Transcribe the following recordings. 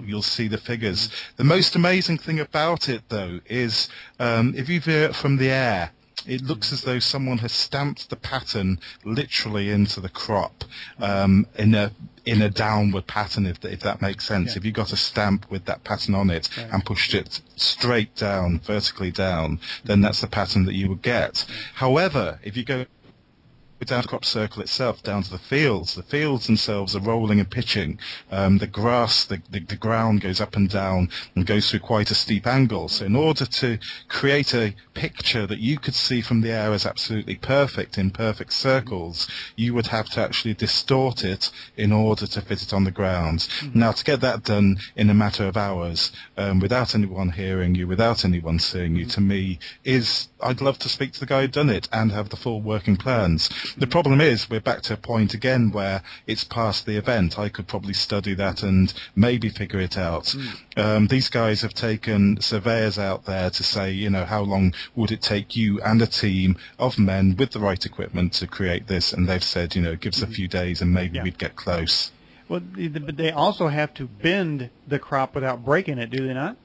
you'll see the figures. The most amazing thing about it, though, is if you view it from the air, it looks as though someone has stamped the pattern literally into the crop in a downward pattern, if that makes sense. Yeah. If you got a stamp with that pattern on it and pushed it straight down, vertically down, then that's the pattern that you would get. However, if you go down the crop circle itself, down to the fields themselves are rolling and pitching. The grass, the ground goes up and down and goes through quite a steep angle. So in order to create a picture that you could see from the air as absolutely perfect, in perfect circles, you would have to actually distort it in order to fit it on the ground. Now, to get that done in a matter of hours, without anyone hearing you, without anyone seeing you, to me I'd love to speak to the guy who done it and have the full working plans. The problem is we're back to a point again where it's past the event. I could probably study that and maybe figure it out. These guys have taken surveyors out there to say, how long would it take you and a team of men with the right equipment to create this? And they've said, give us a few days and maybe we'd get close. Well, but they also have to bend the crop without breaking it, do they not?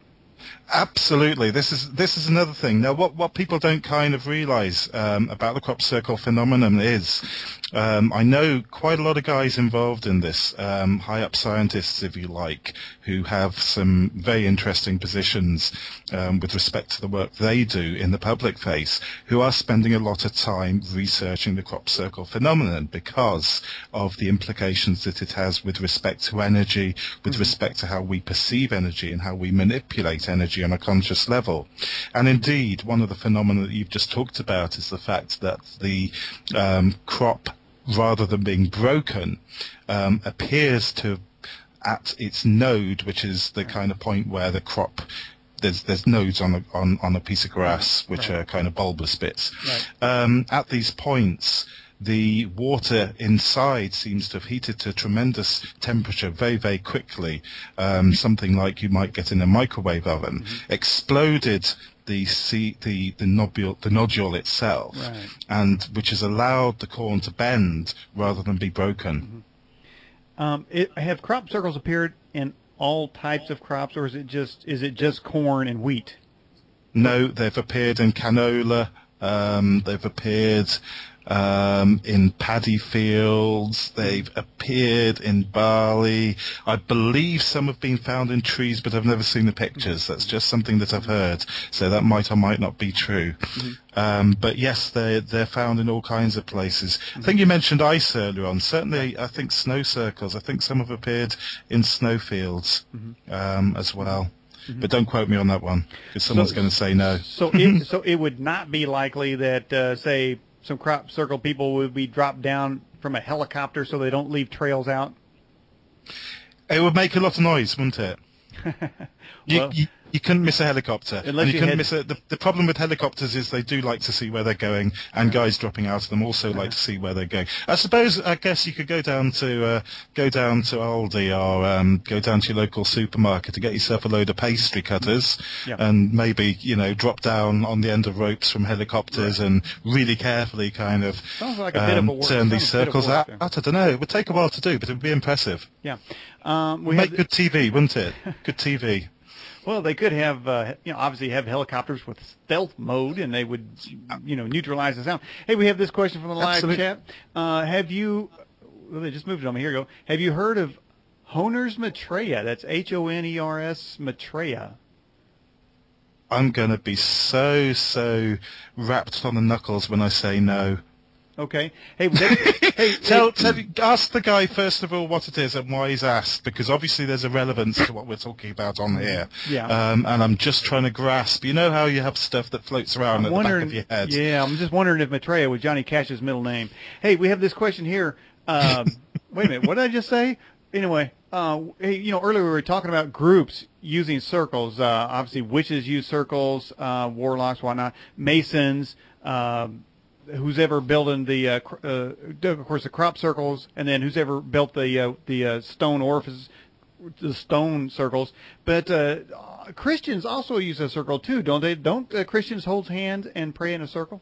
Absolutely. This is another thing. Now, what people don't kind of realize about the crop circle phenomenon is, I know quite a lot of guys involved in this, high-up scientists, if you like, who have some very interesting positions with respect to the work they do in the public face, who are spending a lot of time researching the crop circle phenomenon because of the implications that it has with respect to energy, with respect to how we perceive energy and how we manipulate energy on a conscious level. And indeed, one of the phenomena that you've just talked about is the fact that the crop, rather than being broken, appears to, at its node, which is the kind of point where the crop, there's nodes on a piece of grass which are kind of bulbous bits. At these points, the water inside seems to have heated to a tremendous temperature very, very quickly, something like you might get in a microwave oven, exploded the nodule itself, and which has allowed the corn to bend rather than be broken. Have crop circles appeared in all types of crops, or is it just corn and wheat? No, they've appeared in canola. They've appeared in paddy fields. They've appeared in barley. I believe some have been found in trees, but I've never seen the pictures. That's just something that I've heard. So that might or might not be true. But yes, they're found in all kinds of places. I think you mentioned ice earlier on. Certainly, I think snow circles. I think some have appeared in snowfields as well. But don't quote me on that one, because someone's going to say no. So it would not be likely that, say, some crop circle people would be dropped down from a helicopter so they don't leave trails out? It would make a lot of noise, wouldn't it? You couldn't miss a helicopter. And you couldn't miss the problem with helicopters is they do like to see where they're going, and guys dropping out of them also like to see where they're going. I guess you could go down to Aldi or go down to your local supermarket to get yourself a load of pastry cutters, and maybe drop down on the end of ropes from helicopters and really carefully kind of like a bit of a work. Turn these circles out. I don't know. It would take a while to do, but it would be impressive. Yeah, make good TV, wouldn't it? Good TV. Well, they could have, obviously have helicopters with stealth mode, and they would, neutralize the sound. Hey, we have this question from the live chat. Have you? Well, they just moved it on me. Here you go. Have you heard of Honer's Maitreya? That's Honers Maitreya. I'm going to be so wrapped on the knuckles when I say no. Okay. Hey, ask the guy first of all what it is and why he's asked, because obviously there's a relevance to what we're talking about on here. Yeah. And I'm just trying to grasp. You know how you have stuff that floats around at the back of your head. Yeah, I'm just wondering if Maitreya was Johnny Cash's middle name. Hey, we have this question here. Wait a minute. What did I just say? Anyway, hey, earlier we were talking about groups using circles. Obviously, witches use circles, warlocks, whatnot, Masons. Who's ever building of course, the crop circles, and then who's ever built the stone orifices, the stone circles. But Christians also use a circle too, don't they? Don't Christians hold hands and pray in a circle?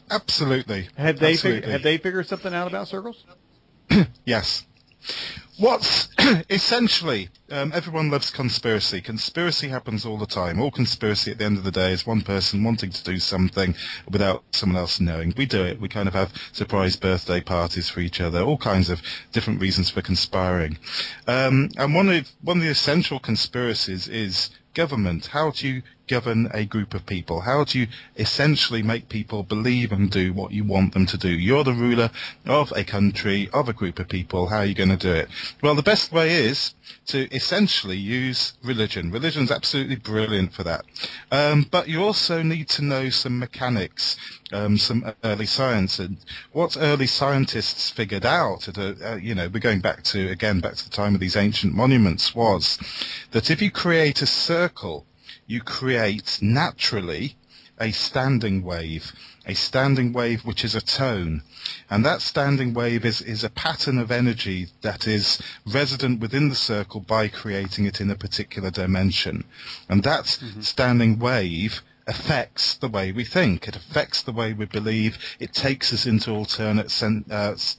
Absolutely. Have they figured something out about circles? Yes. What's Essentially, everyone loves conspiracy. Conspiracy happens all the time. All conspiracy at the end of the day is one person wanting to do something without someone else knowing. We do it. We kind of have surprise birthday parties for each other, all kinds of different reasons for conspiring. And one of the essential conspiracies is government. How do you govern a group of people? How do you essentially make people believe and do what you want them to do? You're the ruler of a country, of a group of people. How are you going to do it? Well, the best way is to essentially use religion. Religion's absolutely brilliant for that. But you also need to know some mechanics, some early science. And what early scientists figured out, we're going back to the time of these ancient monuments, was that if you create a circle, you create naturally a standing wave which is a tone. And that standing wave is a pattern of energy that is resident within the circle by creating it in a particular dimension. And that standing wave affects the way we think. It affects the way we believe. It takes us into alternate states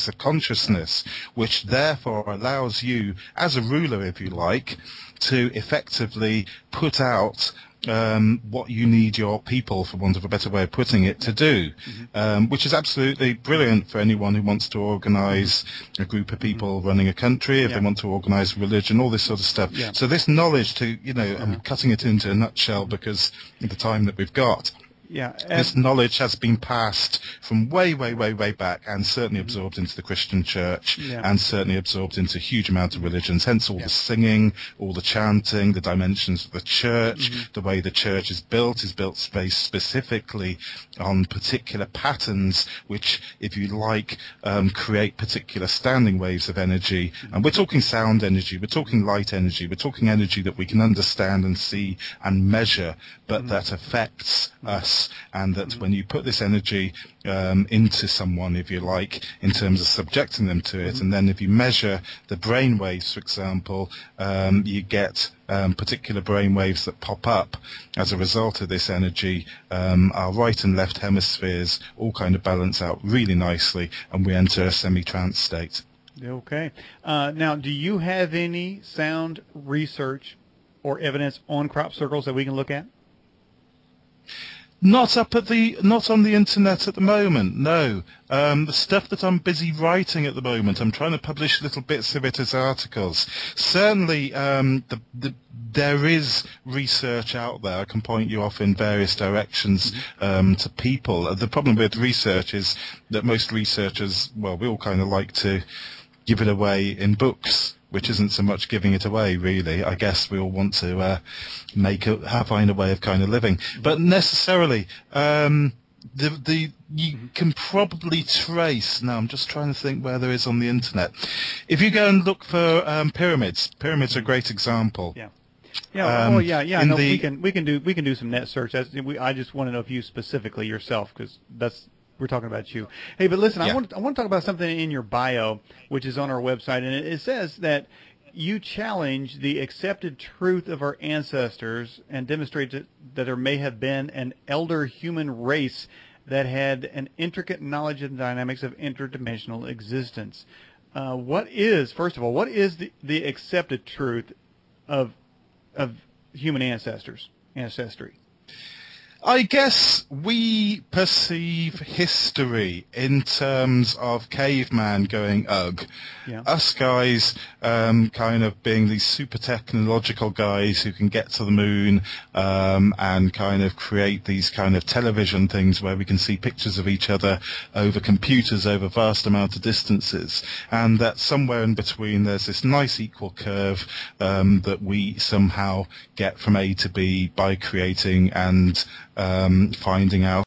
of consciousness, which therefore allows you, as a ruler, if you like, to effectively put out what you need your people, for want of a better way of putting it, to do, which is absolutely brilliant for anyone who wants to organize a group of people running a country, if they want to organize religion, all this sort of stuff. Yeah. So this knowledge I'm cutting it into a nutshell because of the time that we've got. Yeah, this knowledge has been passed from way, way, way, way back, and certainly absorbed into the Christian church, and certainly absorbed into a huge amount of religions. Hence all the singing, all the chanting, the dimensions of the church, the way the church is built based specifically on particular patterns, which, if you like, create particular standing waves of energy. And we're talking sound energy, we're talking light energy, we're talking energy that we can understand and see and measure, but that affects us. And that when you put this energy into someone, if you like, in terms of subjecting them to it, and then if you measure the brain waves, for example, you get particular brain waves that pop up as a result of this energy. Our right and left hemispheres all kind of balance out really nicely, and we enter a semi-trance state. Okay. Now, do you have any sound research or evidence on crop circles that we can look at? Not on the internet at the moment, no. The stuff that I'm busy writing at the moment, I'm trying to publish little bits of it as articles. Certainly, there is research out there. I can point you off in various directions to people. The problem with research is that most researchers, well, we all kind of like to give it away in books, which isn't so much giving it away, really. I guess we all want to find a way of kind of living. But necessarily, you can probably trace. Now, I'm just trying to think where there is on the internet. If you go and look for pyramids are a great example. Yeah. Yeah. No, we can do some net search. I just want to know if you specifically yourself, because we're talking about you. Hey, but listen, I want to talk about something in your bio, which is on our website, and it says that you challenge the accepted truth of our ancestors and demonstrate that there may have been an elder human race that had an intricate knowledge of the dynamics of interdimensional existence. First of all, what is the accepted truth of human ancestry? I guess we perceive history in terms of caveman going, ugh. Yeah. Us guys kind of being these super technological guys who can get to the moon and kind of create these kind of television things where we can see pictures of each other over computers over vast amount of distances. And that somewhere in between there's this nice equal curve that we somehow get from A to B by creating and finding out